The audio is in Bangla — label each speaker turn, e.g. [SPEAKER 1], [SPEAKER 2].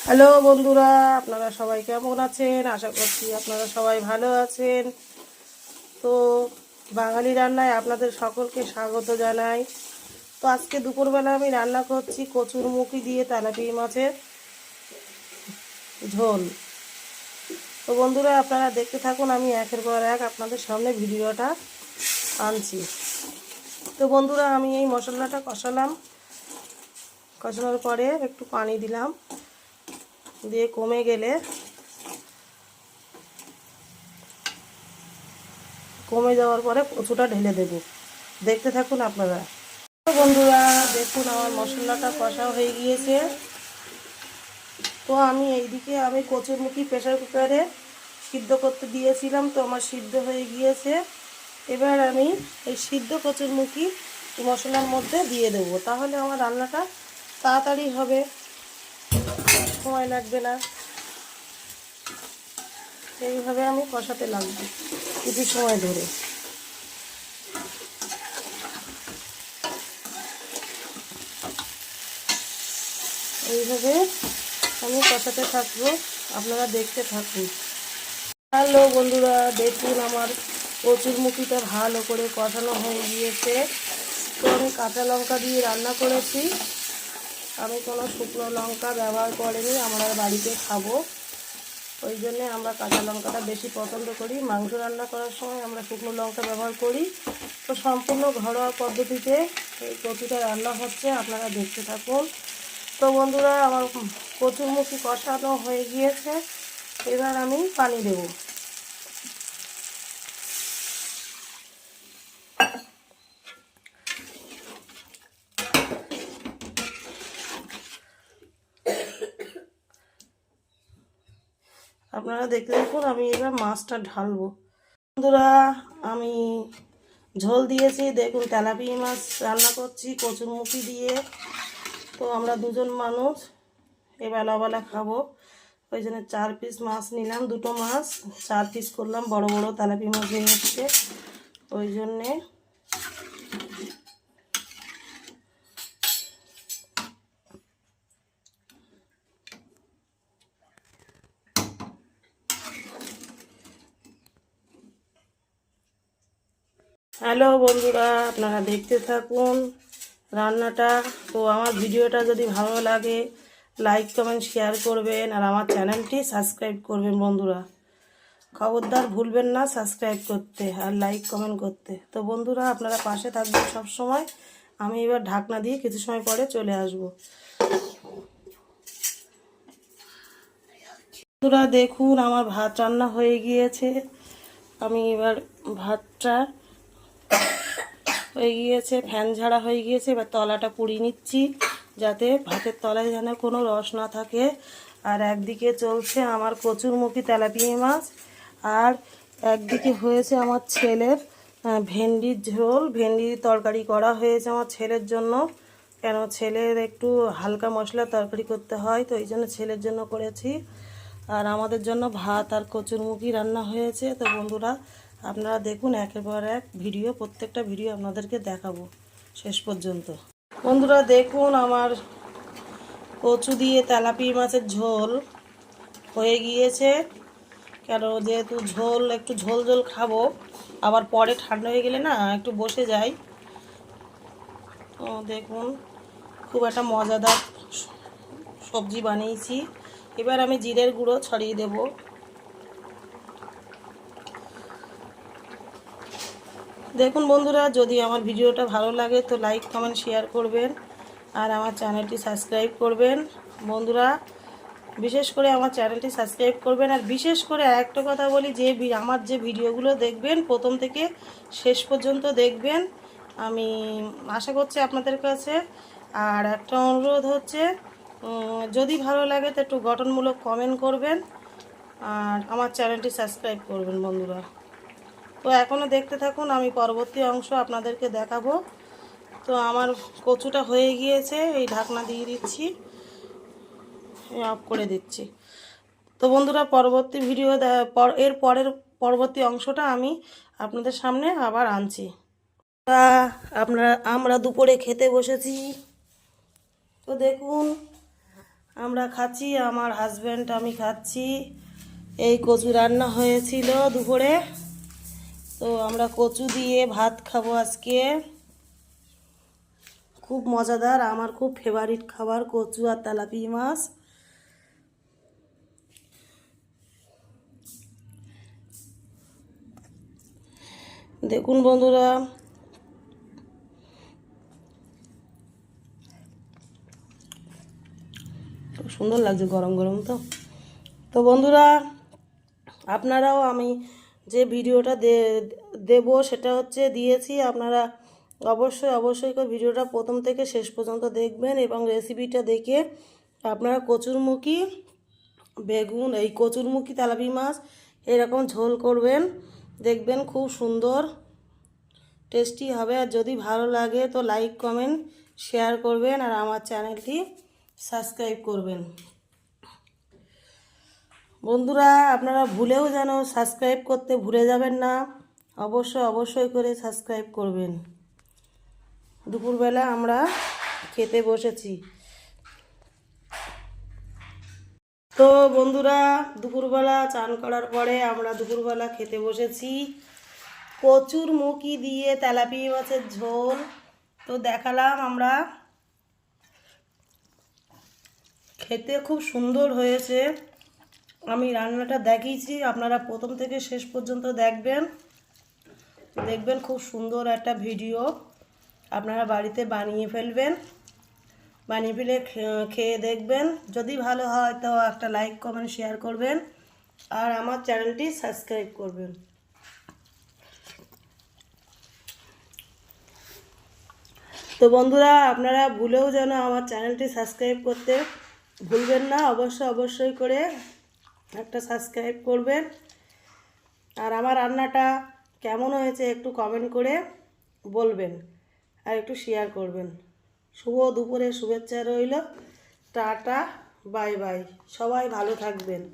[SPEAKER 1] হ্যালো বন্ধুরা, আপনারা সবাই কেমন আছেন? আশা করছি আপনারা সবাই ভালো আছেন। তো বাঙালি রান্নায় আপনাদের সকলকে স্বাগত জানাই। তো আজকে দুপুরবেলা আমি রান্না করছি কচুরমুখী দিয়ে তেলাপিয়া মাছের ঝোল। তো বন্ধুরা আপনারা দেখতে থাকুন, আমি একের পর এক আপনাদের সামনে ভিডিওটা আনছি। তো বন্ধুরা আমি এই মশলাটা কষানোর পরে একটু পানি দিলাম, দিয়ে কমে গেলে কমে যাওয়ার পরে কচুটা ঢেলে দেব। দেখতে থাকুন আপনারা। বন্ধুরা দেখুন আমার মশলাটা কষা হয়ে গিয়েছে। তো আমি কচুরমুখী প্রেসার কুকারে সিদ্ধ করতে দিয়েছিলাম, তো আমার সিদ্ধ হয়ে গিয়েছে। এবার আমি এই সিদ্ধ কচুরমুখী মশলার মধ্যে দিয়ে দেব, তাহলে আমার রান্নাটা তাড়াতাড়ি হবে, সময় লাগবে না। এইভাবে আমি কষাতে লাগবে কিছু সময় ধরে। এইভাবে আমি কষাতে থাকবো, আপনারা দেখতে থাকুন। হ্যালো বন্ধুরা, দেখুন আমার কচুরমুখীটা ভালো করে কষানো হয়ে গিয়েছে। তো আমি কাঁচা লঙ্কা দিয়ে রান্না করেছি, আমি কোনো শুকনো লঙ্কা ব্যবহার করিনি, আমরা বাড়িতে খাবো ওই জন্যে আমরা কাঁচা লঙ্কাটা বেশি পছন্দ করি। মাংস রান্না করার সময় আমরা শুকনো লঙ্কা ব্যবহার করি। তো সম্পূর্ণ ঘরোয়া পদ্ধতিতে এই কচুটা রান্না হচ্ছে, আপনারা দেখতে থাকুন। তো বন্ধুরা আমার কচুরমুখী কষানো হয়ে গিয়েছে, এবার আমি পানি দেব। আপনারা দেখতে দেখুন, আমি এবার মাছটা ঢালবো। বন্ধুরা আমি ঝোল দিয়েছি, দেখুন তেলাপিয়া মাছ রান্না করছি কচুরমুখী দিয়ে। তো আমরা দুজন মানুষ এবেলা খাবো, ওই জন্য 4 পিস মাছ নিলাম, দুটো মাছ 4 পিস করলাম, বড় বড় তেলাপিয়া মাছ নিয়ে এসছে ওই জন্যে। হ্যালো বন্ধুরা, আপনারা দেখতে থাকুন রান্নাটা। তো আমার ভিডিওটা যদি ভালো লাগে লাইক কমেন্ট শেয়ার করবেন, আর আমার চ্যানেলটি সাবস্ক্রাইব করবেন বন্ধুরা। খবরদার ভুলবেন না সাবস্ক্রাইব করতে আর লাইক কমেন্ট করতে। তো বন্ধুরা আপনারা পাশে থাকবেন সব সময়। আমি এবার ঢাকনা দিয়ে কিছু সময় পরে চলে আসব। বন্ধুরা দেখুন আমার ভাত রান্না হয়ে গিয়েছে, আমি এবার ভাতটা হয়ে গিয়েছে, ফ্যান ঝাড়া হয়ে গিয়েছে, এবার তলাটা পুড়িয়ে নিচ্ছি যাতে ভাতের তলায় যেন কোনো রস না থাকে। আর একদিকে চলছে আমার কচুরমুখী তেলাপিয়া মাছ, আর একদিকে হয়েছে আমার ছেলের ভেন্ডির ঝোল, ভেন্ডির তরকারি করা হয়েছে আমার ছেলের জন্য। কেন ছেলের একটু হালকা মশলা তরকারি করতে হয়, তো এই জন্য ছেলের জন্য করেছি। আর আমাদের জন্য ভাত আর কচুরমুখী রান্না হয়েছে। তো বন্ধুরা আপনারা দেখুন একের পর এক ভিডিও, প্রত্যেকটা ভিডিও আপনাদেরকে দেখাবো শেষ পর্যন্ত। বন্ধুরা দেখুন আমার কচু দিয়ে তেলাপিয়া মাছের ঝোল হয়ে গিয়েছে। কেন যেহেতু একটু ঝোল ঝোল খাবো, আবার পরে ঠান্ডা হয়ে গেলে না একটু বসে যায়। তো দেখুন খুব একটা মজাদার সবজি বানিয়েছি। এবার আমি জিরের গুঁড়ো ছড়িয়ে দেব। দেখুন বন্ধুরা যদি আমার ভিডিওটা ভালো লাগে তো লাইক কমেন্ট শেয়ার করবেন, আর আমার চ্যানেলটি সাবস্ক্রাইব করবেন বন্ধুরা। বিশেষ করে আমার চ্যানেলটি সাবস্ক্রাইব করবেন। আর বিশেষ করে আরেকটা কথা বলি, আমার যে ভিডিওগুলো দেখবেন প্রথম থেকে শেষ পর্যন্ত দেখবেন, আমি আশা করছি আপনাদের কাছে। আর একটা অনুরোধ হচ্ছে, যদি ভালো লাগে তো একটু গঠনমূলক কমেন্ট করবেন, আর আমার চ্যানেলটি সাবস্ক্রাইব করবেন বন্ধুরা। তো এখনও দেখতে থাকুন, আমি পরবর্তী অংশ আপনাদেরকে দেখাবো। তো আমার কচুটা হয়ে গিয়েছে, এই ঢাকনা দিয়ে দিচ্ছি, অফ করে দিচ্ছি। তো বন্ধুরা পরবর্তী ভিডিও পরবর্তী অংশটা আমি আপনাদের সামনে আবার আনছি। তা আমরা দুপুরে খেতে বসেছি। তো দেখুন আমরা খাচ্ছি, আমার হাজব্যান্ড আমি খাচ্ছি। এই কচু রান্না হয়েছিল দুপুরে, তো আমরা কচু দিয়ে ভাত খাবো আজকে। খুব মজাদার, আমার খুব ফেভারিট খাবার কচু আর তেলাপিয়া মাছ। দেখুন বন্ধুরা, খুব সুন্দর লাগছে গরম গরম। তো বন্ধুরা, আপনারাও আমি যে ভিডিওটা দেব সেটা হচ্ছে দিয়েছি, আপনারা অবশ্যই করে ভিডিওটা প্রথম থেকে শেষ পর্যন্ত দেখবেন এবং রেসিপিটা দেখে আপনারা কচুরমুখী বেগুন, এই কচুরমুখী তেলাপিয়া মাছ এরকম ঝোল করবেন, দেখবেন খুব সুন্দর টেস্টি হবে। আর যদি ভালো লাগে তো লাইক কমেন্ট শেয়ার করবেন আর আমার চ্যানেলটি সাবস্ক্রাইব করবেন। বন্ধুরা, আপনারা ভুলেও যেন সাবস্ক্রাইব করতে ভুলে যাবেন না, অবশ্যই করে সাবস্ক্রাইব করবেন। দুপুরবেলা আমরা খেতে বসেছি। তো বন্ধুরা, দুপুরবেলা চান করার পরে আমরা দুপুরবেলা খেতে বসেছি কচুরমুখী দিয়ে তেলাপিয়া মাছের ঝোল। তো দেখালাম আমরা, খেতে খুব সুন্দর হয়েছে। আমি রান্নাটা দেখিয়েছি, আপনারা প্রথম থেকে শেষ পর্যন্ত দেখবেন খুব সুন্দর একটা ভিডিও। আপনারা বাড়িতে বানিয়ে ফেলবেন, বানিয়ে ফেলে খেয়ে দেখবেন। যদি ভালো হয় তো একটা লাইক কমেন্ট শেয়ার করবেন আর আমার চ্যানেলটি সাবস্ক্রাইব করবেন। তো বন্ধুরা, আপনারা ভুলেও যেন আমার চ্যানেলটি সাবস্ক্রাইব করতে ভুলবেন না, অবশ্যই করে একটা সাবস্ক্রাইব করবেন। আর আমার রান্নাটা কেমন হয়েছে একটু কমেন্ট করে বলবেন আর একটু শেয়ার করবেন। শুভ দুপুরের শুভেচ্ছা রইল। টাটা, বাই বাই, সবাই ভালো থাকবেন।